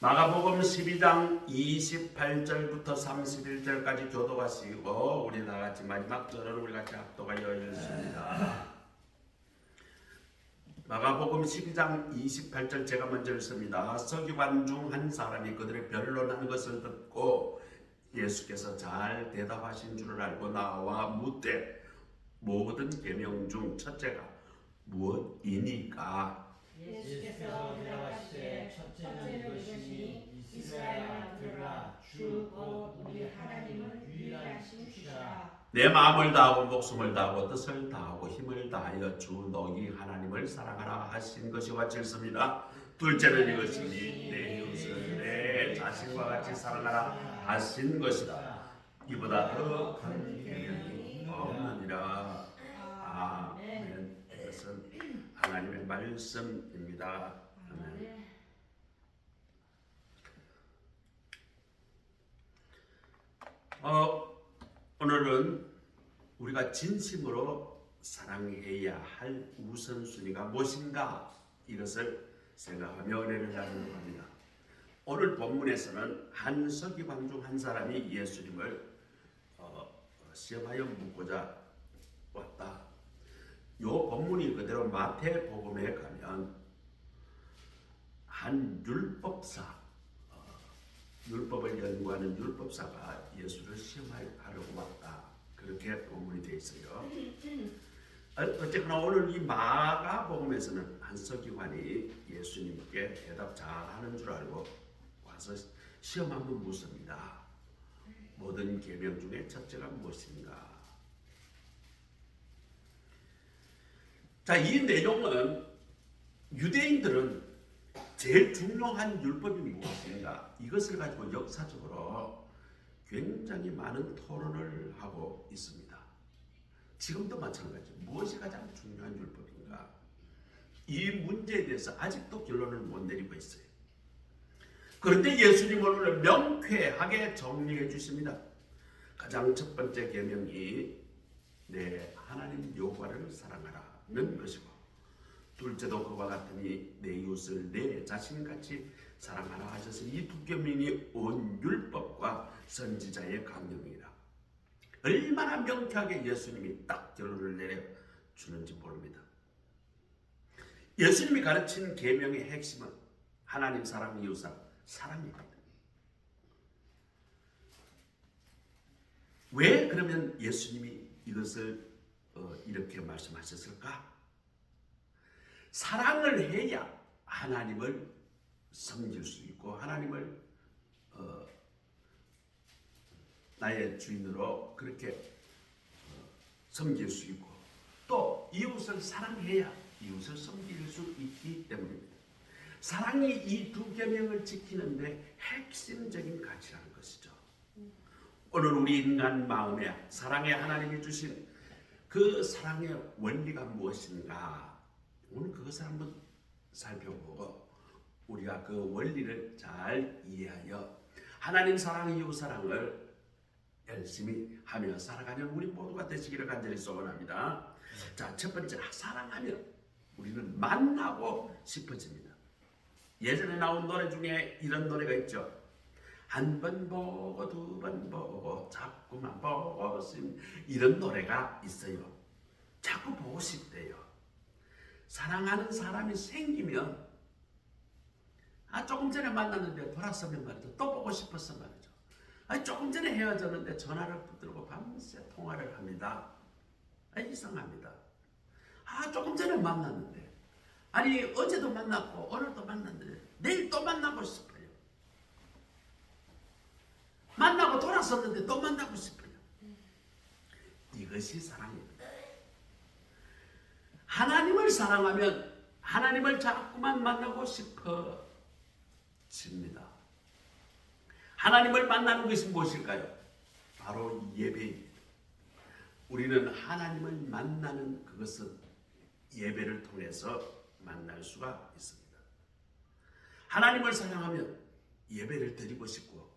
마가복음 12장 28절부터 31절까지 교도하시고 우리 다같이 마지막 절을 우리 같이 합독하여 읽습니다. 마가복음 12장 28절 제가 먼저 읽습니다. 서기관 중 한 사람이 그들의 변론하는 것을 듣고 예수께서 잘 대답하신 줄을 알고 나와 묻되 모든 계명 중 첫째가 무엇이니까? 예수께서 대답하시되 첫째는 이것이니 이스라엘아 들으라 주 곧 우리 하나님은 유일하신 주시라. 내 마음을 다하고 목숨을 다하고 뜻을 다하고 힘을 다하여 주 너희 하나님을 사랑하라 하신 것이와 질습니다. 둘째는 이것이니 내 이웃을 내 자신과 같이 사랑하라 하신 것이다. 이보다 더 큰 계명이 없느니라. 아멘. 이것은 하나님의 말씀입니다. 아멘. 오늘은 우리가 진심으로 사랑해야 할 우선순위가 무엇인가 이것을 생각하며 은혜를 나누려고 합니다. 오늘 본문에서는 한 서기관 중 한 사람이 예수님을 시험하여 묻고자 왔다. 이 본문이 그대로 마태복음에 가면 한 율법사, 율법을 연구하는 율법사가 예수를 시험하려고 왔다. 그렇게 본문이 되어 있어요. 어쨌거나 오늘 이 마가복음에서는 한 서기관이 예수님께 대답 잘하는 줄 알고 와서 시험 한번 묻습니다. 모든 계명 중에 첫째가 무엇인가? 자, 이 내용은 유대인들은 제일 중요한 율법이 무엇인가? 이것을 가지고 역사적으로 굉장히 많은 토론을 하고 있습니다. 지금도 마찬가지죠. 무엇이 가장 중요한 율법인가? 이 문제에 대해서 아직도 결론을 못 내리고 있어요. 그런데 예수님은 오늘 명쾌하게 정리해 주십니다. 가장 첫 번째 계명이 내 하나님 여호와를 사랑하라는 것이고, 둘째도 그와 같으니 내 이웃을 내 자신같이 사랑하라 하셔서 이 두 계명이 온 율법과 선지자의 강령이라. 얼마나 명쾌하게 예수님이 딱 결론을 내려주는지 모릅니다. 예수님이 가르친 계명의 핵심은 하나님 사랑, 이웃 사랑입니다. 왜 그러면 예수님이 이것을 이렇게 말씀하셨을까? 사랑을 해야 하나님을 섬길 수 있고 하나님을 나의 주인으로 그렇게 섬길 수 있고 또 이웃을 사랑해야 이웃을 섬길 수 있기 때문입니다. 사랑이 이 두 계명을 지키는데 핵심적인 가치라는 것이죠. 오늘 우리 인간 마음에 사랑의 하나님이 주신 그 사랑의 원리가 무엇인가? 오늘 그것을 한번 살펴보고 우리가 그 원리를 잘 이해하여 하나님 사랑, 이웃 사랑을 열심히 하며 살아가는 우리 모두가 되시기를 간절히 소원합니다. 자, 첫 번째, 사랑하면 우리는 만나고 싶어집니다. 예전에 나온 노래 중에 이런 노래가 있죠. 한 번 보고 두 번 보고 자꾸만 보고 싶 이런 노래가 있어요. 자꾸 보고 싶대요. 사랑하는 사람이 생기면 조금 전에 만났는데 돌아서면 말이죠. 또 보고 싶어서 말이죠. 조금 전에 헤어졌는데 전화를 붙들고 밤새 통화를 합니다. 이상합니다. 조금 전에 만났는데 어제도 만났고 오늘도 만났는데 내일 또 만나고 싶어요. 만나고 돌아섰는데 또 만나고 싶어요. 이것이 사랑입니다. 하나님을 사랑하면 하나님을 자꾸만 만나고 싶어집니다. 하나님을 만나는 것이 무엇일까요? 바로 예배입니다. 우리는 하나님을 만나는 그것은 예배를 통해서 만날 수가 있습니다. 하나님을 사랑하면 예배를 드리고 싶고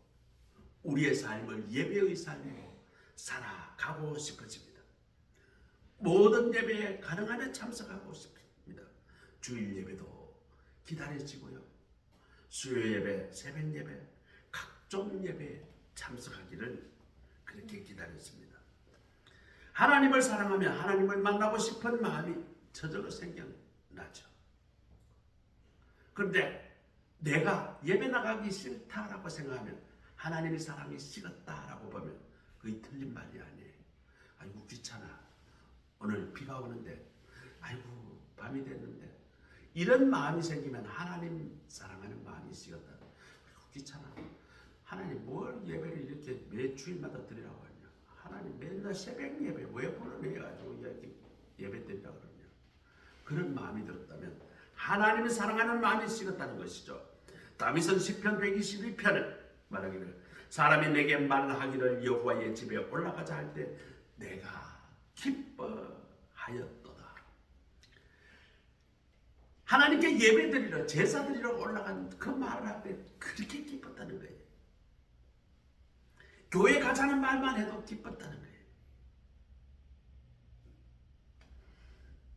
우리의 삶을 예배의 삶으로 살아가고 싶어집니다. 모든 예배에 가능하면 참석하고 싶습니다. 주일 예배도 기다려지고요. 수요 예배, 새벽 예배, 각종 예배에 참석하기를 그렇게 기다렸습니다. 하나님을 사랑하며 하나님을 만나고 싶은 마음이 저절로 생겨나죠. 그런데 내가 예배 나가기 싫다라고 생각하면 하나님의 사랑이 식었다라고 보면 그게 틀린 말이 아니에요. 아이고 귀찮아. 오늘 비가 오는데 아이고 밤이 됐는데 이런 마음이 생기면 하나님 사랑하는 마음이 식었다. 아이고 귀찮아. 하나님 뭘 예배를 이렇게 매 주일마다 드리라고 하냐. 하나님 맨날 새벽 예배 왜 불러내가지고 이렇게 예배 드리라고 그러냐. 그런 마음이 들었다면 하나님을 사랑하는 마음이 식었다는 것이죠. 다윗은 시편 122편을 말하기를 사람이 내게 말하기를 여호와의 집에 올라가자 할 때 내가 기뻐하였도다. 하나님께 예배드리러 제사드리러 올라간 그 말을 할 때 그렇게 기뻤다는 거예요. 교회 가자는 말만 해도 기뻤다는 거예요.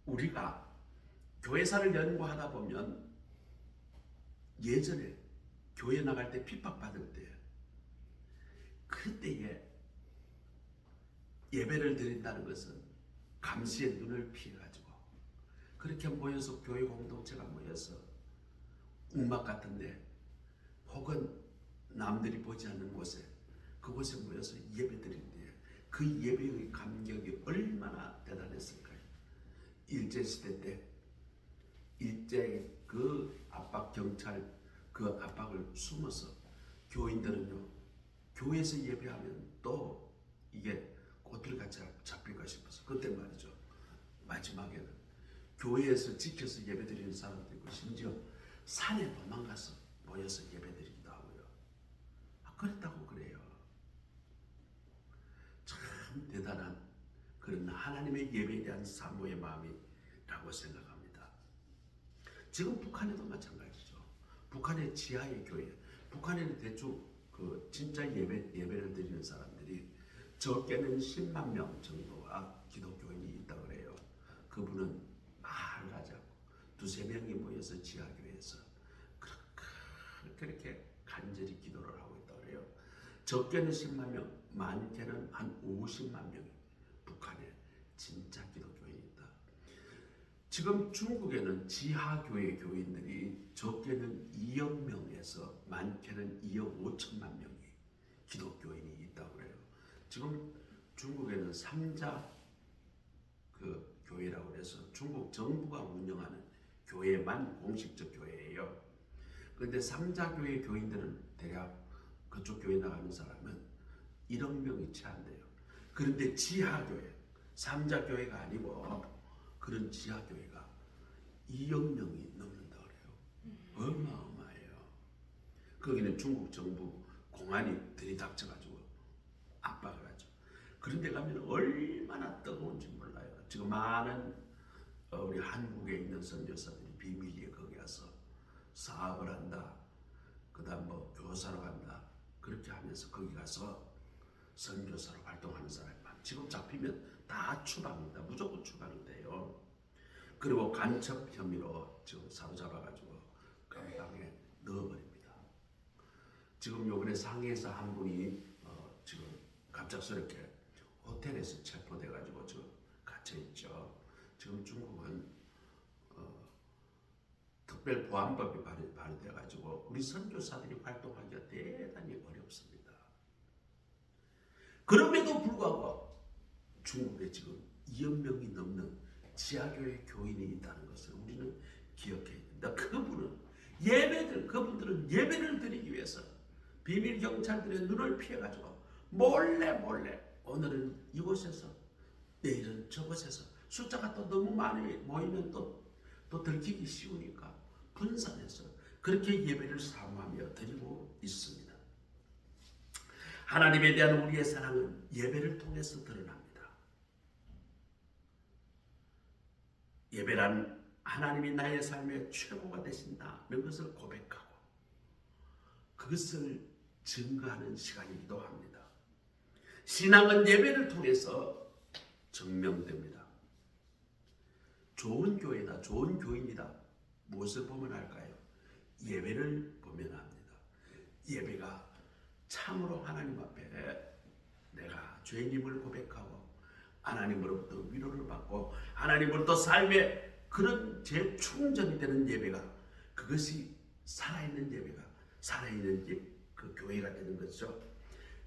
우리가 교회사를 연구하다 보면 예전에 교회 나갈 때 핍박받을 때 그때에 예배를 드린다는 것은 감시의 눈을 피해가지고 그렇게 모여서 교회 공동체가 모여서 움막 같은데 혹은 남들이 보지 않는 곳에 그곳에 모여서 예배 드리는데 그 예배의 감격이 얼마나 대단했을까요? 일제시대 때 일제 그 압박 경찰 그 압박을 숨어서 교인들은요 교회에서 예배하면 또 이게 꼬투리같이 잡힐까 싶어서 그때 말이죠 마지막에는 교회에서 지켜서 예배드리는 사람도 있고 심지어 산에 도망가서 모여서 예배드리기도 하고요. 그랬다고 그래요. 참 대단한 그런 하나님의 예배에 대한 사모의 마음이라고 생각합니다. 지금 북한에도 마찬가지죠. 북한의 지하의 교회, 북한에는 대충 그 진짜 예배를 드리는 사람들이 적게는 10만 명 정도가 기독교인이 있다고 그래요. 그분은 말을 하지 않고 두세 명이 모여서 지하교회에서 그렇게 간절히 기도를 하고 있다고 그래요. 적게는 10만 명, 많게는 한 50만 명이 북한에 진짜 기독교인이 있다. 지금 중국에는 지하교회 교인들이 적게는 2억 명에서 많게는 2억 5천만 명이 기독교인이 있다고 그래요. 지금 중국에는 3자 그 교회라고 해서 중국 정부가 운영하는 교회만 공식적 교회예요. 그런데 3자 교회 교인들은 대략 그쪽 교회 나가는 사람은 1억 명이 채 안 돼요. 그런데 지하교회, 3자 교회가 아니고 그런 지하교회가 2억 명이 넘는다 그래요. 어마어마해요. 거기는 중국 정부 공안이 들이닥쳐가지고 압박을 하죠. 그런 데 가면 얼마나 뜨거운지 몰라요. 지금 많은 우리 한국에 있는 선교사들이 비밀리에 거기 가서 사업을 한다. 그 다음 뭐 교사로 간다. 그렇게 하면서 거기 가서 선교사로 활동하는 사람이 많아요. 지금 잡히면 다 추방입니다. 무조건 추방이 돼요. 그리고 간첩 혐의로 지금 사로잡아가지고 감방에 넣어버립니다. 지금 요번에 상해에서 한 분이 지금 갑작스럽게 호텔에서 체포돼가지고 지금 갇혀있죠. 지금 중국은 특별보안법이 발의돼가지고 우리 선교사들이 활동하기가 대단히 어렵습니다. 그럼에도 불구하고 중국에 지금 2억 명이 넘는 지하교회 교인이 있다는 것을 우리는 기억해야 된다. 그분들은 예배를 드리기 위해서 비밀 경찰들의 눈을 피해가지고 몰래 오늘은 이곳에서 내일은 저곳에서 숫자가 또 너무 많이 모이면 또 들키기 쉬우니까 분산해서 그렇게 예배를 사모하며 드리고 있습니다. 하나님에 대한 우리의 사랑은 예배를 통해서 드러납니다. 예배란 하나님이 나의 삶의 최고가 되신다는 것을 고백하고 그것을 증거하는 시간이기도 합니다. 신앙은 예배를 통해서 증명됩니다. 좋은 교회다, 좋은 교인이다. 무엇을 보면 알까요? 예배를 보면 합니다. 예배가 참으로 하나님 앞에 내가 죄인임을 고백하고 하나님으로부터 위로를 받고 하나님으로부터 삶의 그런 재충전이 되는 예배가, 그것이 살아있는 예배가, 살아있는 그 교회가 되는 것이죠.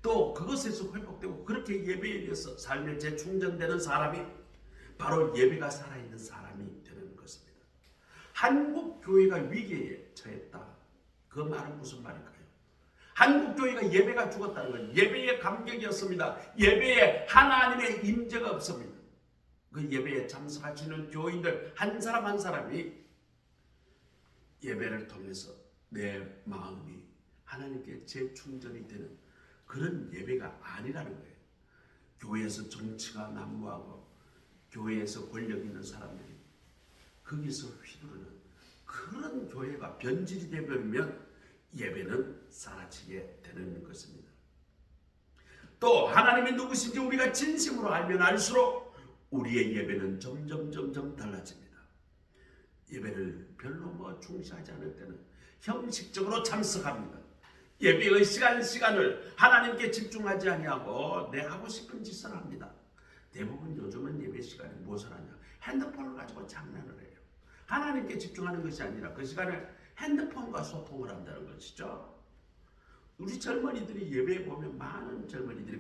또 그것에서 회복되고 그렇게 예배에 대해서 삶의 재충전되는 사람이 바로 예배가 살아있는 사람이 되는 것입니다. 한국 교회가 위기에 처했다. 그 말은 무슨 말일까요? 한국 교회가 예배가 죽었다는 건 예배의 감격이 없습니다. 예배에 하나님의 임재가 없습니다. 그 예배에 참석하시는 교인들 한 사람 한 사람이 예배를 통해서 내 마음이 하나님께 재충전이 되는 그런 예배가 아니라는 거예요. 교회에서 정치가 난무하고 교회에서 권력 있는 사람들이 거기서 휘두르는 그런 교회가 변질이 되어버리면 예배는 사라지게 되는 것입니다. 또 하나님이 누구신지 우리가 진심으로 알면 알수록 우리의 예배는 점점 달라집니다. 예배를 별로 중시하지 않을 때는 형식적으로 참석합니다. 예배의 시간을 하나님께 집중하지 아니하고 내 하고 싶은 짓을 합니다. 대부분 요즘은 예배 시간에 무엇을 하냐? 핸드폰을 가지고 장난을 해요. 하나님께 집중하는 것이 아니라 그 시간을 핸드폰과 소통을 한다는 것이죠. 우리 젊은이들이 예배에 보면 많은 젊은이들이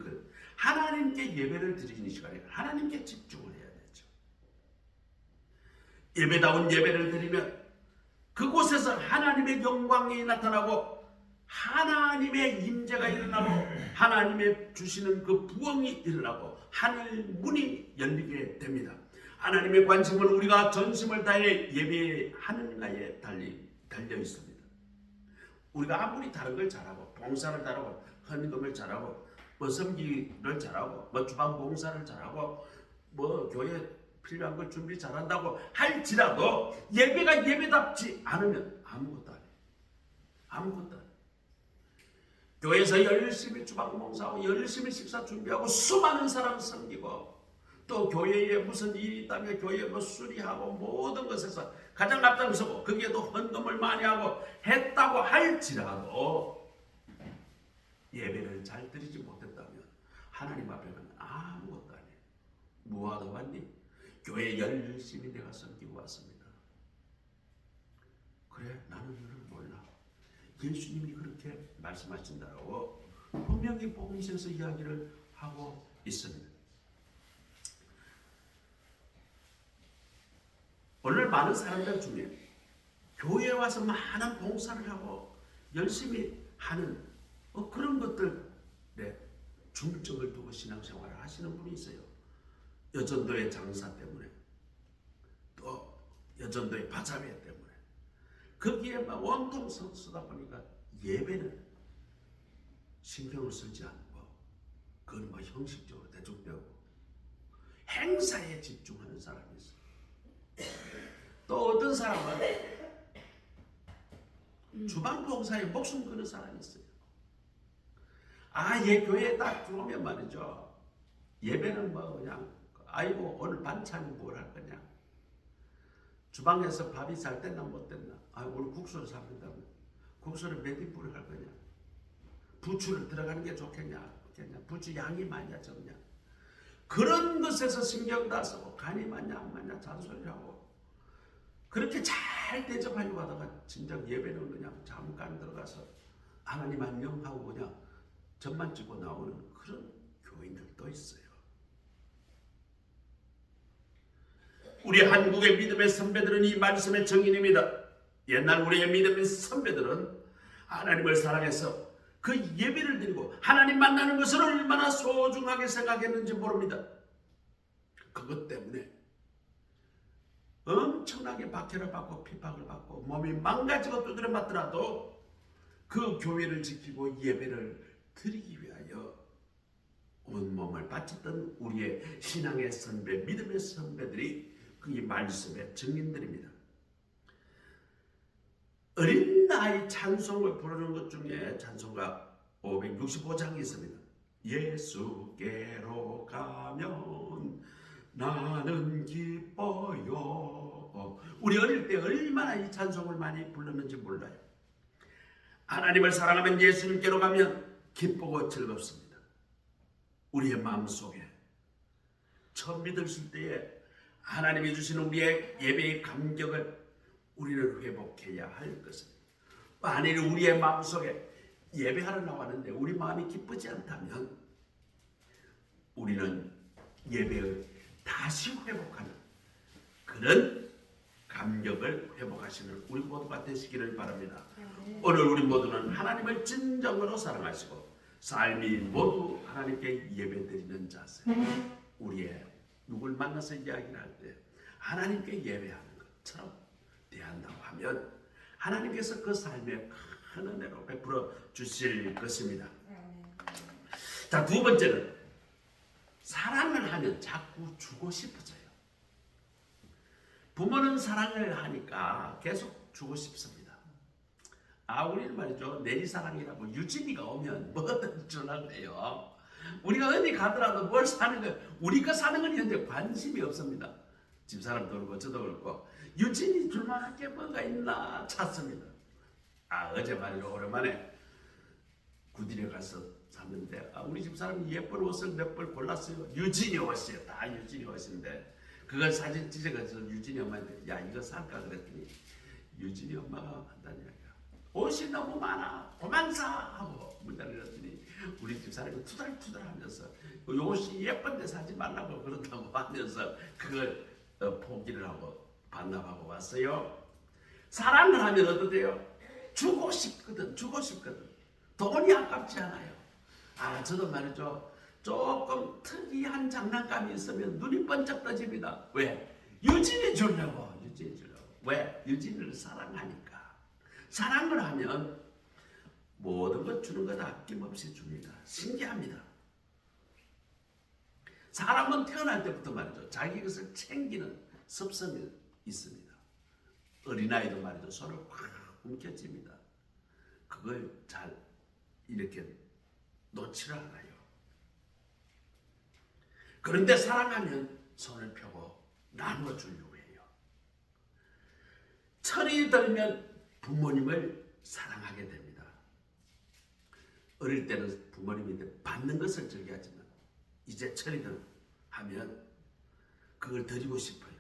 하나님께 예배를 드리는 시간에 하나님께 집중을 해야 되죠. 예배다운 예배를 드리면 그곳에서 하나님의 영광이 나타나고 하나님의 임재가 일어나고 하나님의 주시는 그 부흥이 일어나고 하늘 문이 열리게 됩니다. 하나님의 관심은 우리가 전심을 다해 예배하는가에 달려 있습니다. 우리가 아무리 다른 걸 잘하고 봉사를 잘하고 헌금을 잘하고 섬기를 잘하고 주방 봉사를 잘하고 교회 필요한 걸 준비 잘한다고 할지라도 예배가 예배답지 않으면 아무것도 아니에요. 아무것도 아니에요. 교회에서 열심히 주방 봉사하고 열심히 식사 준비하고 수많은 사람 섬기고 또 교회에 무슨 일이 있다면 교회에 수리하고 모든 것에서 가장 앞장서고 거기에도 헌금을 많이 하고 했다고 할지라도 예배를 잘 드리지 못했다면 하나님 앞에는 아무것도 아니에요. 뭐하다 왔니? 교회 열심히 내가 섬기고 왔습니다. 그래, 나는 너를 몰라. 예수님이 그렇게 말씀하신다고 분명히 복음서에서 이야기를 하고 있습니다. 오늘 많은 사람들 중에 교회에 와서 많은 봉사를 하고 열심히 하는 그런 것들에 중점을 두고 신앙생활을 하시는 분이 있어요. 여전도의 장사 때문에 또 여전도의 바자회 때문에 거기에 온통 쓰다 보니까 예배는 신경을 쓰지 않고 그건 형식적으로 대충되고 행사에 집중하는 사람이 있어요. 또 어떤 사람은 주방 봉사에 목숨 거는 사람이 있어요. 얘 교회에 딱 들어오면 말이죠. 예배는 그냥 아이고 오늘 반찬이 뭘 할 거냐. 주방에서 밥이 잘 됐나 못 됐나. 오늘 국수를 사는다면 국수를 몇 인분을 할 거냐. 부추를 들어가는 게 좋겠냐. 부추 양이 많냐 적냐. 그런 것에서 신경 다 쓰고 간이 맞냐 안 맞냐 잔소리하고 그렇게 잘 대접하려고 하다가 진작 예배는 그냥 잠깐 들어가서 하나님 안녕 하고 그냥 점만 찍고 나오는 그런 교인들도 있어요. 우리 한국의 믿음의 선배들은 이 말씀의 정인입니다. 옛날 우리의 믿음의 선배들은 하나님을 사랑해서 그 예배를 드리고 하나님 만나는 것을 얼마나 소중하게 생각했는지 모릅니다. 그것 때문에 엄청나게 박해를 받고 핍박을 받고 몸이 망가지고 두드려 맞더라도 그 교회를 지키고 예배를 드리기 위하여 온몸을 바쳤던 우리의 신앙의 선배, 믿음의 선배들이 그 말씀의 증인들입니다. 어린 나이 찬송을 부르는 것 중에 찬송가 565장이 있습니다. 예수께로 가면 나는 기뻐요. 우리 어릴 때 얼마나 이 찬송을 많이 불렀는지 몰라요. 하나님을 사랑하면 예수님께로 가면 기쁘고 즐겁습니다. 우리의 마음속에 처음 믿었을 때에 하나님이 주시는 우리의 예배의 감격을 우리는 회복해야 할 것입니다. 만일 우리의 마음속에 예배하러 나왔는데 우리 마음이 기쁘지 않다면 우리는 예배를 다시 회복하는 그런 감격을 회복하시는 우리 모두가 되시기를 바랍니다. 오늘 우리 모두는 하나님을 진정으로 사랑하시고 삶이 모두 하나님께 예배드리는 자세, 우리의 누굴 만나서 이야기를 할 때 하나님께 예배하는 것처럼 대한다고 하면 하나님께서 그 삶에 큰 은혜로 베풀어 주실 것입니다. 자, 두 번째는 사랑을 하면 자꾸 주고 싶어져요. 부모는 사랑을 하니까 계속 주고 싶습니다. 우리는 말이죠, 내리사랑이라고 유진이가 오면 뭐든 주려고 해요. 우리가 어디 가더라도 뭘 사는 거, 우리 거 사는 건 현재 관심이 없습니다. 집사람도 그렇고 저도 그렇고 유진이 줄만한 게 뭐가 있나 찾습니다. 어제 말이죠, 오랜만에 구딜에 가서 샀는데 우리 집사람이 예쁜 옷을 몇 벌 골랐어요. 유진이 옷이에요. 다 유진이 옷인데 그걸 사진 찍어서 유진이 엄마한테 야 이거 살까 그랬더니 유진이 엄마가 한다는 이야기야. 옷이 너무 많아. 그만 사 하고 문자를 했더니 우리 집사람이 투덜투덜하면서 이 옷이 예쁜데 사지 말라고 그런다고 하면서 그걸 포기를 하고 반납하고 왔어요. 사랑을 하면 어떠세요? 주고 싶거든. 돈이 아깝지 않아요. 저도 말이죠. 조금 특이한 장난감이 있으면 눈이 번쩍 떠집니다. 왜? 유진이 주려고. 왜? 유진이를 사랑하니까. 사랑을 하면 모든 것 주는 것 아낌없이 줍니다. 신기합니다. 사람은 태어날 때부터 말이죠. 자기 것을 챙기는 습성이 있습니다. 어린아이도 말이죠. 손을 확 움켜쥡니다. 그걸 잘 이렇게 놓지를 않아요. 그런데 사랑하면 손을 펴고 나눠주려고 해요. 철이 들면 부모님을 사랑하게 됩니다. 어릴 때는 부모님이 받는 것을 즐겨하지만 이제 철이 들면 그걸 드리고 싶어요.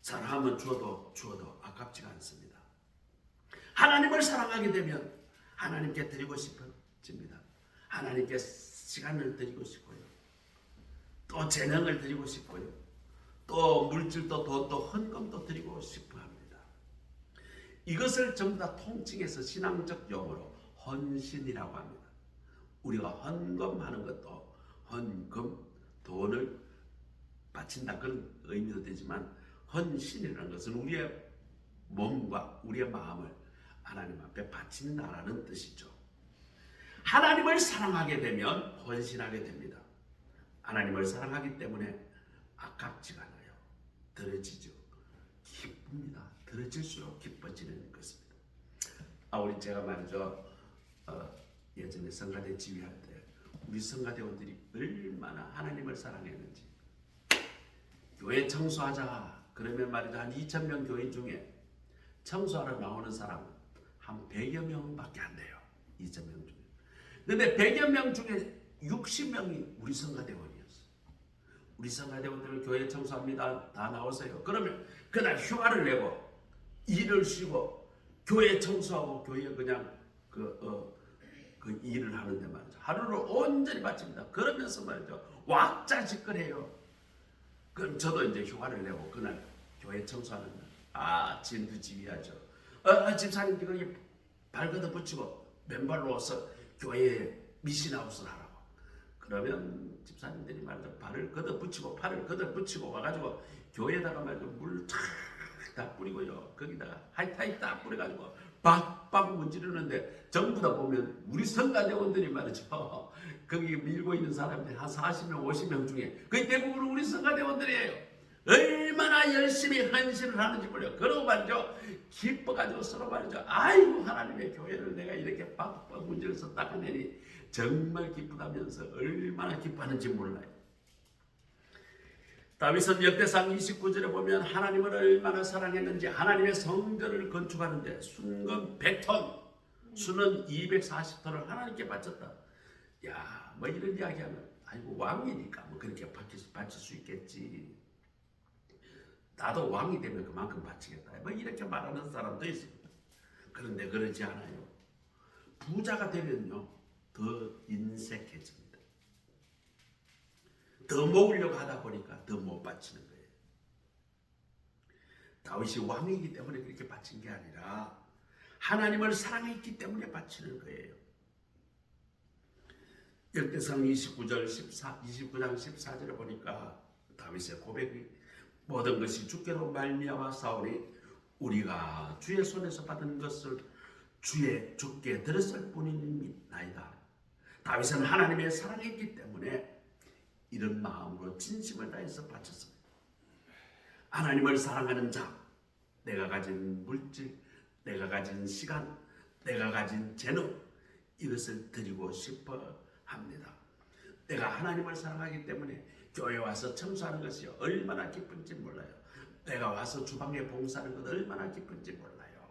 사랑하면 주어도 아깝지가 않습니다. 하나님을 사랑하게 되면 하나님께 드리고 싶어집니다. 하나님께 시간을 드리고 싶고요. 또 재능을 드리고 싶고요. 또 물질도 돈도 헌금도 드리고 싶어 합니다. 이것을 전부 다 통칭해서 신앙적 용어로 헌신이라고 합니다. 우리가 헌금하는 것도 헌금, 돈을 바친다 그런 의미도 되지만 헌신이라는 것은 우리의 몸과 우리의 마음을 하나님 앞에 바친다라는 뜻이죠. 하나님을 사랑하게 되면 헌신하게 됩니다. 하나님을 사랑하기 때문에 아깝지가 않아요. 들어지죠. 기쁩니다. 들어질수록 기뻐지는 것입니다. 우리 제가 말이죠. 예전에 성가대 지휘할 때 우리 성가대원들이 얼마나 하나님을 사랑했는지. 교회 청소하자 그러면 말이죠. 한 2,000명 교인 중에 청소하러 나오는 사람 한 100여 명밖에 안 돼요. 2,000명 중에. 근데 100여 명 중에 60명이 우리 성가대원이었어요. 우리 성가대원들은 교회 청소합니다. 다 나오세요. 그러면 그날 휴가를 내고 일을 쉬고 교회 청소하고 교회 그냥 그 일을 하는데 말이죠. 하루를 온전히 바칩니다. 그러면서 말이죠. 왁자지껄해요. 그럼 저도 이제 휴가를 내고 그날 교회 청소하는 날 진두지휘하죠. 집사님 거기 발 걷어 붙이고 맨발로 와서 교회에 미신아웃을 하라고. 그러면 집사님들이 말이죠. 발을 걷어 붙이고 팔을 걷어 붙이고 와가지고 교회에다가 말이죠. 물 다 뿌리고요. 거기다가 하이타이 딱 뿌려가지고 박박 문지르는데 전부 다 보면 우리 성가대원들이 말이죠. 거기 밀고 있는 사람들이 한 40명 50명 중에 거의 대부분 우리 성가대원들이에요. 얼마나 열심히 헌신을 하는지 몰라요. 그러고 말이죠. 기뻐가지고 서로 말이죠. 아이고 하나님의 교회를 내가 이렇게 박박 문질러서 닦아내니 정말 기쁘다면서 얼마나 기뻐하는지 몰라요. 다윗은 역대상 29절에 보면 하나님을 얼마나 사랑했는지 하나님의 성전을 건축하는데 순금 100톤, 수는 240톤을 하나님께 바쳤다. 야, 뭐 이런 이야기하면 아이고 왕이니까 뭐 그렇게 바칠 수 있겠지. 나도 왕이 되면 그만큼 바치겠다. 뭐 이렇게 말하는 사람도 있습니다. 그런데 그러지 않아요. 부자가 되면요 더 인색해집니다. 더 모으려고 하다 보니까 더 못 바치는 거예요. 다윗이 왕이기 때문에 그렇게 바친 게 아니라 하나님을 사랑했기 때문에 바치는 거예요. 역대상 29장 14절에 보니까 다윗의 고백이 모든 것이 주께로 말미암아 사오니 우리가 주의 손에서 받은 것을 주께 들었을 뿐이니이다. 다윗은 하나님의 사랑했기 때문에 이런 마음으로 진심을 다해서 바쳤습니다. 하나님을 사랑하는 자, 내가 가진 물질, 내가 가진 시간, 내가 가진 재능, 이것을 드리고 싶어 합니다. 내가 하나님을 사랑하기 때문에 교회 와서 청소하는 것이 얼마나 기쁜지 몰라요. 내가 와서 주방에 봉사하는 것 얼마나 기쁜지 몰라요.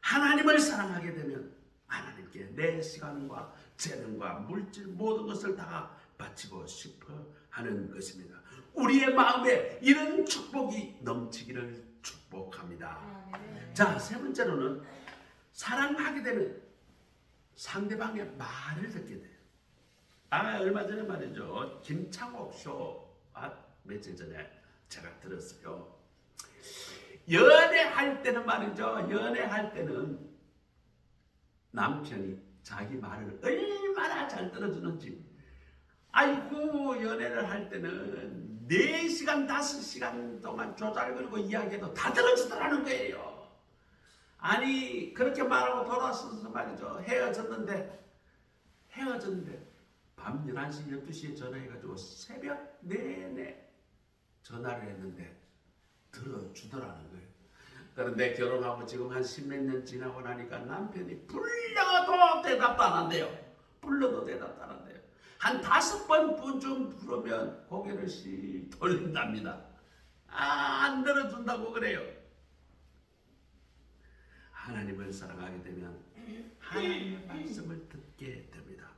하나님을 사랑하게 되면 하나님께 내 시간과 재능과 물질 모든 것을 다 바치고 싶어 하는 것입니다. 우리의 마음에 이런 축복이 넘치기를 축복합니다. 자, 세 번째로는 사랑하게 되면 상대방의 말을 듣게 돼요. 얼마 전에 말이죠. 김창옥 쇼 며칠 전에 제가 들었어요. 연애할 때는 말이죠. 연애할 때는 남편이 자기 말을 얼마나 잘 들어주는지. 아이고, 연애를 할 때는 4시간, 5시간 동안 조잘거리고 이야기해도 다 들어주더라는 거예요. 아니, 그렇게 말하고 돌아서서 말이죠. 헤어졌는데 밤 11시, 12시에 전화해가지고 새벽 내내 전화를 했는데 들어주더라는 거예요. 그런데 결혼하고 지금 한 10몇 년 지나고 나니까 남편이 불러도 대답도 안 한대요. 불러도 대답도 안 한대요. 한 5번쯤 부르면 고개를 씩 돌린답니다. 안 들어준다고 그래요. 하나님을 사랑하게 되면 하나님의 말씀을 듣게 됩니다.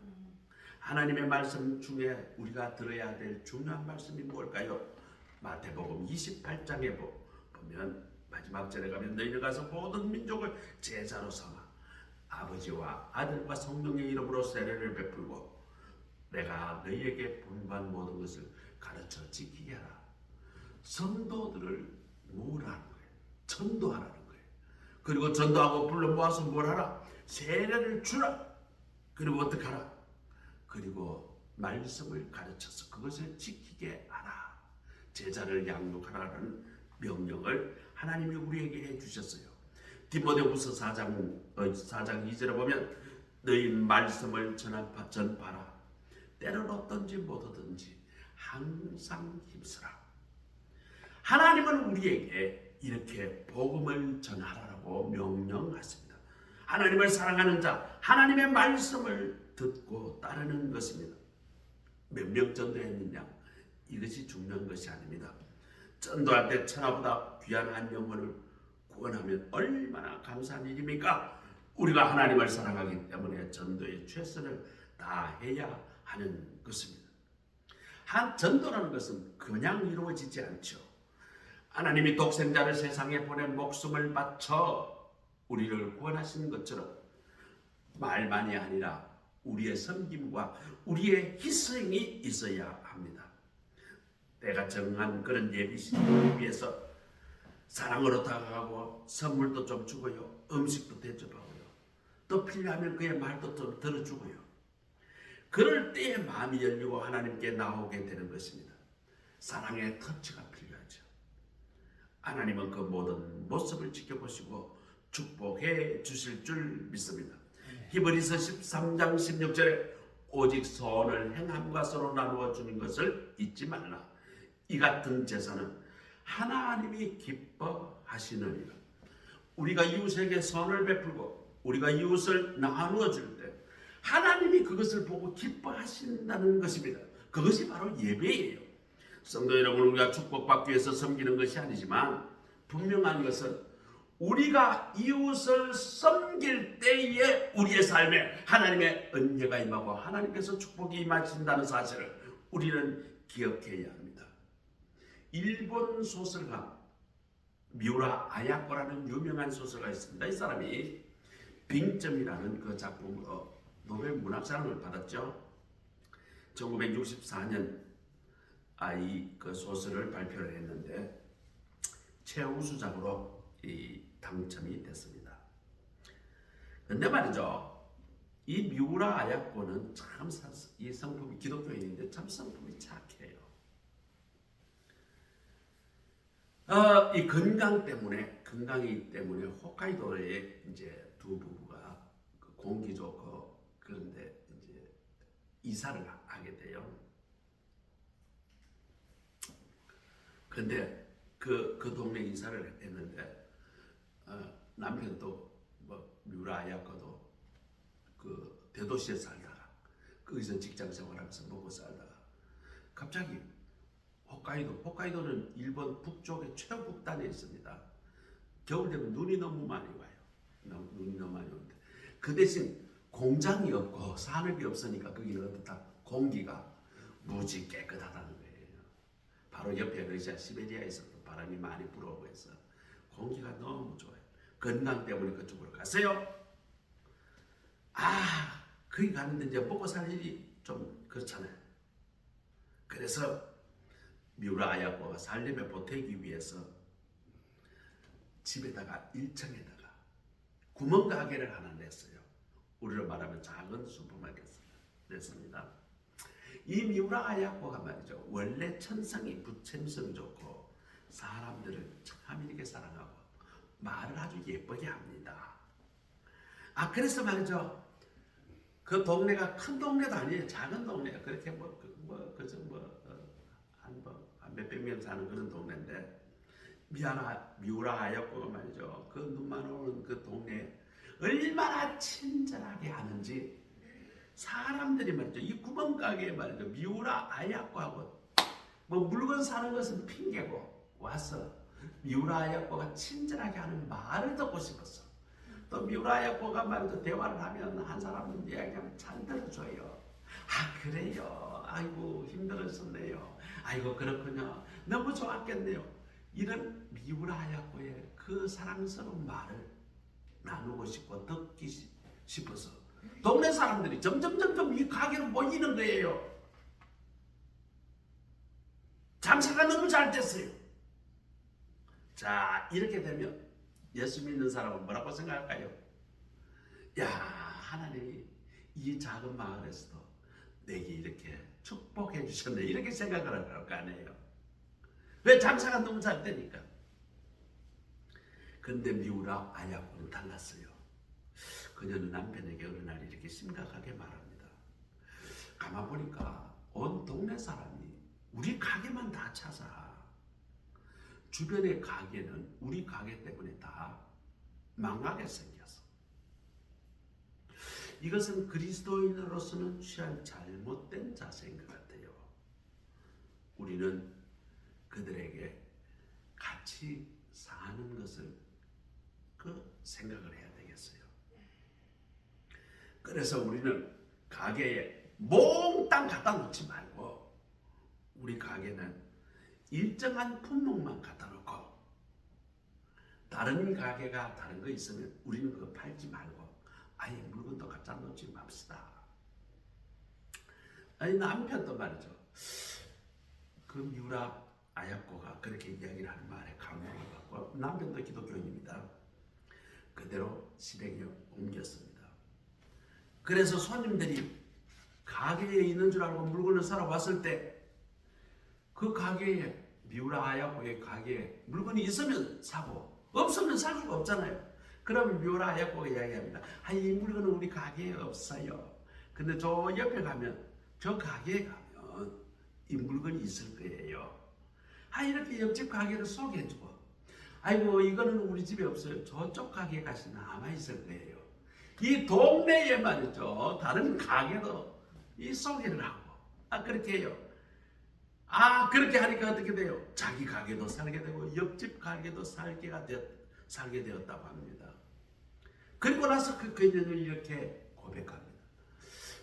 하나님의 말씀 중에 우리가 들어야 될 중요한 말씀이 뭘까요? 마태복음 28장에 보면 마지막 절에 가면 너희는 가서 모든 민족을 제자로 삼아 아버지와 아들과 성령의 이름으로 세례를 베풀고 내가 너희에게 분부한 모든 것을 가르쳐 지키게 하라. 성도들을 모으라는 거예요. 전도하라는 거예요. 그리고 전도하고 불러 모아서 뭘 하라? 세례를 주라. 그리고 어떻게 하라? 그리고 말씀을 가르쳐서 그것을 지키게 하라. 제자를 양육하라는 명령을 하나님이 우리에게 해주셨어요. 디모데후서 4장 2절에 보면 너희 말씀을 전파라. 때는 어떤지 못하든지 항상 힘쓰라. 하나님은 우리에게 이렇게 복음을 전하라고 명령하십니다. 하나님을 사랑하는 자, 하나님의 말씀을 듣고 따르는 것입니다. 몇 명 전도했느냐? 이것이 중요한 것이 아닙니다. 전도할 때 천하보다 귀한 한 영혼을 구원하면 얼마나 감사한 일입니까? 우리가 하나님을 사랑하기 때문에 전도의 최선을 다해야 하는 것입니다. 전도라는 것은 그냥 이루어지지 않죠. 하나님이 독생자를 세상에 보낸 목숨을 바쳐 우리를 구원하신 것처럼 말만이 아니라 우리의 섬김과 우리의 희생이 있어야 합니다. 내가 정한 그런 예비신을 위해서 사랑으로 다가가고 선물도 좀 주고요. 음식도 대접하고요. 또 필요하면 그의 말도 좀 들어주고요. 그럴 때에 마음이 열리고 하나님께 나오게 되는 것입니다. 사랑의 터치가 필요하죠. 하나님은 그 모든 모습을 지켜보시고 축복해 주실 줄 믿습니다. 히브리서 13장 16절에 오직 선을 행함과 서로 나누어 주는 것을 잊지 말라. 이 같은 제사는 하나님이 기뻐하시느니라. 우리가 이웃에게 선을 베풀고 우리가 이웃을 나누어 줄 때 하나님이 그것을 보고 기뻐하신다는 것입니다. 그것이 바로 예배예요. 성도 여러분, 우리가 축복받기 위해서 섬기는 것이 아니지만 분명한 것은 우리가 이웃을 섬길 때에 우리의 삶에 하나님의 은혜가 임하고 하나님께서 축복이 임하신다는 사실을 우리는 기억해야 합니다. 일본 소설가 미우라 아야코라는 유명한 소설가 있습니다. 이 사람이 빙점이라는 그 작품으로 노벨 문학상을 받았죠. 1964년 그 소설을 발표를 했는데 최우수작으로 당첨이 됐습니다. 근데 말이죠, 이 미우라 아야코는 참 이 성품이 기독교인인데 참 성품이 착해요. 이 건강이기 때문에 홋카이도에 이제 두 부부가 공기 좋고 그런데 이제 이사를 하게 돼요. 근데 그 동네 이사를 했는데 남편도 미우라 아야코도 그 대도시에 살다가 거기서 직장 생활하면서 먹고 살다가 갑자기 홋카이도는 일본 북쪽의 최북단에 있습니다. 겨울 되면 눈이 너무 많이 와요. 눈이 너무 많이 오는데 그 대신 공장이 없고 산업이 없으니까 거기는 어떻다? 공기가 무지 깨끗하다는 거예요. 바로 옆에 러시아 시베리아에서도 바람이 많이 불어오고 해서 공기가 너무 좋아요. 건강 때문에 그쪽으로 가세요. 거기 가는데 이제 먹고 살 일이 좀 그렇잖아요. 그래서 미우라 아야코가 살림에 보태기 위해서 집에다가 1층에다가 구멍가게를 하나 냈어요. 우리로 말하면 작은 슈퍼마켓을 냈습니다. 이 미우라 아야코가 말이죠, 원래 천성이 부챔성이 좋고 사람들을 참 이렇게 사랑하고 말을 아주 예쁘게 합니다. 그래서 말이죠, 그 동네가 큰 동네도 아니에요. 작은 동네예요. 그렇게 한 몇백 명 사는 그런 동네인데 미우라 아야코가 말이죠, 그 눈만 오는 그 동네에 얼마나 친절하게 하는지 사람들이 말이죠, 이 구멍가게에 말이죠, 미우라 아야코하고 물건 사는 것은 핑계고 와서 미우라 아야코가 친절하게 하는 말을 듣고 싶었어. 또 미우라 아야코가 말이죠, 대화를 하면 한 사람은 이야기하면 잘 들어줘요. 그래요. 아이고 힘들었었네요. 아이고 그렇군요. 너무 좋았겠네요. 이런 미우라 아야코의 그 사랑스러운 말을 나누고 싶고 듣기 싶어서 동네 사람들이 점점 이 가게로 모이는 거예요. 장사가 너무 잘 됐어요. 자, 이렇게 되면 예수 믿는 사람은 뭐라고 생각할까요? 하나님이 이 작은 마을에서도 내게 이렇게 축복해 주셨네, 이렇게 생각을 할 거 아니에요. 왜? 장사가 너무 잘 되니까. 근데 미우라 아야코는 달랐어요. 그녀는 남편에게 어느 날 이렇게 심각하게 말합니다. 가만 보니까 온 동네 사람이 우리 가게만 다 찾아. 주변의 가게는 우리 가게 때문에 다 망하게 생겼어. 이것은 그리스도인으로서는 취한 잘못된 자세인 것 같아요. 우리는 그들에게 같이 사는 것을 생각을 해야 되겠어요. 그래서 우리는 가게에 몽땅 갖다 놓지 말고 우리 가게는 일정한 품목만 갖다 놓고 다른 가게가 다른 거 있으면 우리는 그거 팔지 말고 아예 물건도 갖다 놓지 맙시다. 남편도 말이죠, 그 미우라 아야코가 그렇게 이야기를 하는 말에 감동을 받고, 남편도 기독교인입니다. 그대로 실행에 옮겼습니다. 그래서 손님들이 가게에 있는 줄 알고 물건을 사러 왔을 때 그 가게에, 미우라 아야코의 가게에 물건이 있으면 사고 없으면 살 수가 없잖아요. 그러면 미우라 아야코가 이야기합니다. 이 물건은 우리 가게에 없어요. 근데 저 옆에 가면, 저 가게에 가면 이 물건이 있을 거예요. 이렇게 옆집 가게를 소개해주고, 아이고 이거는 우리 집에 없어요. 저쪽 가게에 가시면 아마 있을 거예요. 이 동네에 말이죠, 다른 가게도 이 소개를 하고 그렇게 해요. 그렇게 하니까 어떻게 돼요? 자기 가게도 살게 되고 옆집 가게도 살게 되었다고 합니다. 그리고 나서 그 그녀는 이렇게 고백합니다.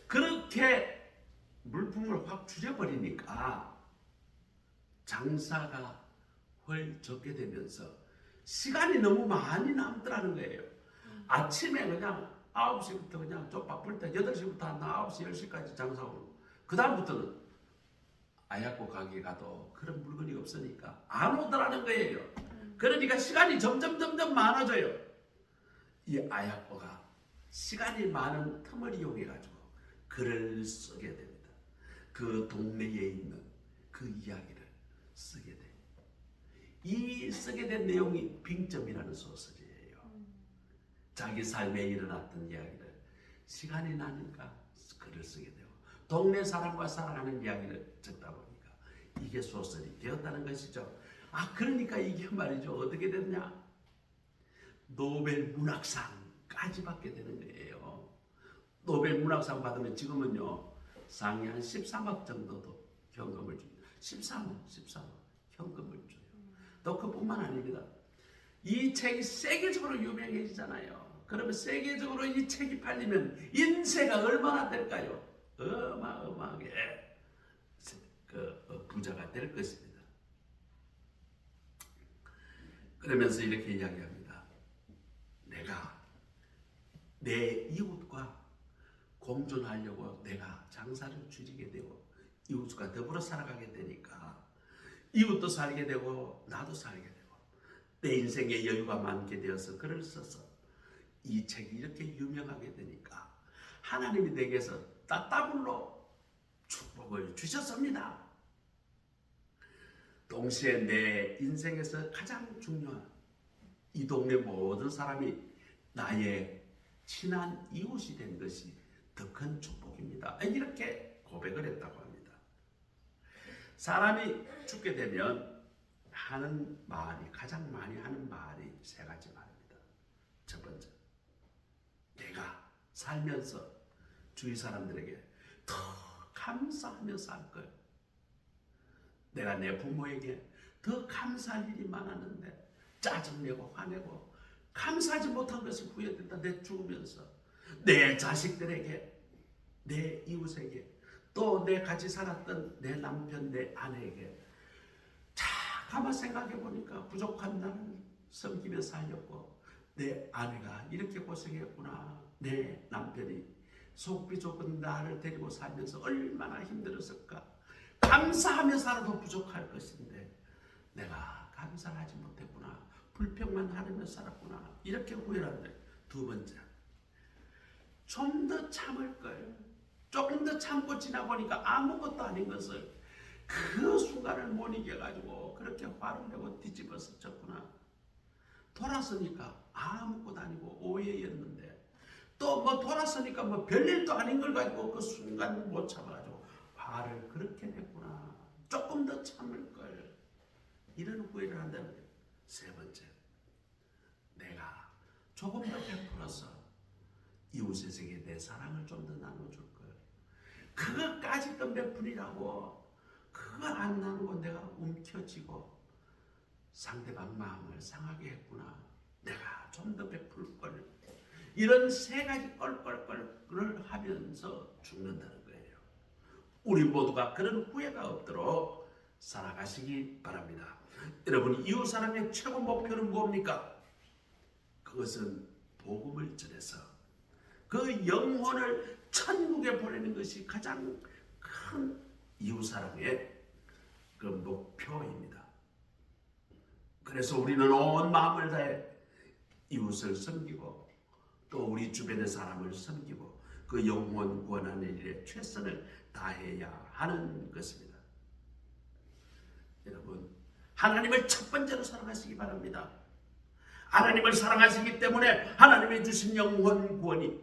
그렇게 물품을 확 줄여버리니까 장사가 훨 적게 되면서 시간이 너무 많이 남더라는 거예요. 아침에 그냥 9시부터 그냥 좀 바쁠 때 8시부터 한 9시, 10시까지 장사하고 그 다음부터는 아야코 가게 가도 그런 물건이 없으니까 안 오더라는 거예요. 그러니까 시간이 점점 많아져요. 이 아야코가 시간이 많은 틈을 이용해 가지고 글을 쓰게 됩니다. 그 동네에 있는 그 이야기를 쓰게 돼요. 이 쓰게 된 내용이 빙점이라는 소설이에요. 자기 삶에 일어났던 이야기를 시간이 나니까 글을 쓰게 되고 동네 사람과 살아가는 이야기를 적다 보니까 이게 소설이 되었다는 것이죠. 그러니까 이게 말이죠. 어떻게 됐냐? 노벨 문학상까지 받게 되는 거예요. 노벨 문학상 받으면 지금은요 상이 한 13억 정도도 현금을 줍니다. 13억 현금을 줘요. 또 그뿐만 아닙니다. 이 책이 세계적으로 유명해지잖아요. 그러면 세계적으로 이 책이 팔리면 인세가 얼마나 될까요? 어마어마하게 부자가 될 것입니다. 그러면서 이렇게 이야기합니다. 내가 내 이웃과 공존하려고 내가 장사를 줄이게 되고 이웃과 더불어 살아가게 되니까 이웃도 살게 되고 나도 살게 되고 내 인생에 여유가 많게 되어서 글을 써서 이 책이 이렇게 유명하게 되니까 하나님이 내게서 따따블로 축복을 주셨습니다. 동시에 내 인생에서 가장 중요한 이 동네 모든 사람이 나의 친한 이웃이 된 것이 더 큰 축복입니다. 이렇게 고백을 했다고 합니다. 사람이 죽게 되면 하는 말이 가장 많이 하는 말이 세 가지 말입니다. 첫 번째, 내가 살면서 주위 사람들에게 더 감사하며 살 걸. 내가 내 부모에게 더 감사할 일이 많았는데 짜증내고 화내고 감사하지 못한 것이 후회된다. 내 죽으면서 내 자식들에게 내 이웃에게 또 내 같이 살았던 내 남편 내 아내에게 가만 생각해 보니까 부족한 나를 섬기며 살렸고 내 아내가 이렇게 고생했구나. 내 남편이 속비 좁은 나를 데리고 살면서 얼마나 힘들었을까. 감사하며 살아도 부족할 것인데 내가 감사하지 못했구나. 불평만 하려며 살았구나. 이렇게 후회를 하는데 두 번째, 좀 더 참을 걸. 조금 더 참고 지나보니까 아무것도 아닌 것을 그 순간을 못 이겨가지고 그렇게 화를 내고 뒤집어서 졌구나. 돌아서니까 아무것도 아니고 오해였는데 또 뭐 돌아서니까 뭐 별일도 아닌 걸 가지고 그 순간 못 참아가지고 화를 그렇게 냈구나. 조금 더 참을 걸. 이런 후회를 한다는 거예요. 세 번째, 내가 조금 더 베풀어서 이웃에게 내 사랑을 좀 더 나눠줄 걸. 그것까지도 몇 푼이라고. 그거 안 나누고 내가 움켜쥐고 상대방 마음을 상하게 했구나. 내가 좀 더 베풀 걸. 이런 세 가지 껄껄껄을 하면서 죽는다는 거예요. 우리 모두가 그런 후회가 없도록 살아가시기 바랍니다. 여러분, 이웃 사랑의 최고 목표는 뭡니까? 그것은 복음을 전해서 그 영혼을 천국에 보내는 것이 가장 큰 이웃 사랑의 그 목표입니다. 그래서 우리는 온 마음을 다해 이웃을 섬기고 또 우리 주변의 사람을 섬기고 그 영혼 구원하는 일에 최선을 다해야 하는 것입니다. 여러분, 하나님을 첫 번째로 사랑하시기 바랍니다. 하나님을 사랑하시기 때문에 하나님이 주신 영혼 구원이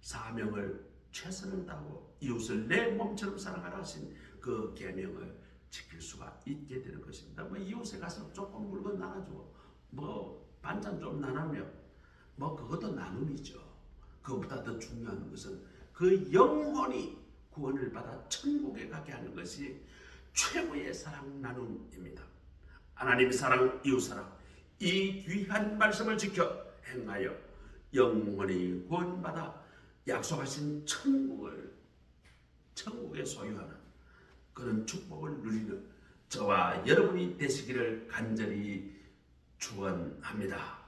사명을 최선을 다하고 이웃을 내 몸처럼 사랑하라 하신 그 계명을 지킬 수가 있게 되는 것입니다. 뭐 이웃에 가서 조금 물건 나눠주고 뭐 반찬 좀 나누며 뭐 그것도 나눔이죠. 그것보다 더 중요한 것은 그 영혼이 구원을 받아 천국에 가게 하는 것이 최고의 사랑 나눔입니다. 하나님 사랑, 이웃 사랑, 이 귀한 말씀을 지켜 행하여 영원히 구원받아 약속하신 천국에 소유하는 그런 축복을 누리는 저와 여러분이 되시기를 간절히 축원합니다.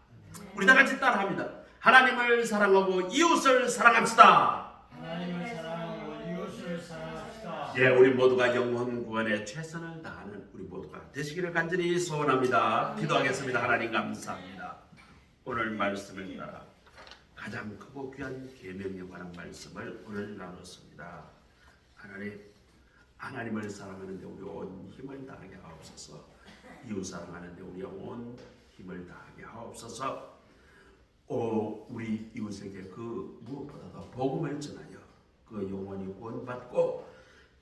우리 다 같이 따라합니다. 하나님을 사랑하고 이웃을 사랑합시다. 하나님을 사랑하고 이웃을 사랑합시다. 예, 우리 모두가 영원 구원에 최선을 다하는 우리 모두가 되시기를 간절히 소원합니다. 기도하겠습니다. 하나님 감사합니다. 오늘 말씀을 따라 가장 크고 귀한 계명에 관한 말씀을 오늘 나눴습니다. 하나님을 사랑하는데 우리 온 힘을 다하게 하옵소서. 이웃 사랑하는데 우리 온 힘을 다하게 하옵소서. 우리 이웃에게 그 무엇보다도 복음을 전하여 그 영원히 구원받고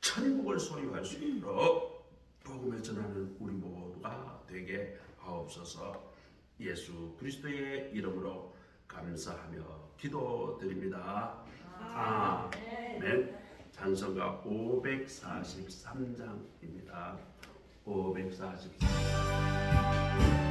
천국을 소유할 수 있도록 복음을 전하는 우리 모두가 되게 하옵소서. 예수 그리스도의 이름으로 감사하며 기도드립니다. 아멘. 찬송가 543장입니다. 543장.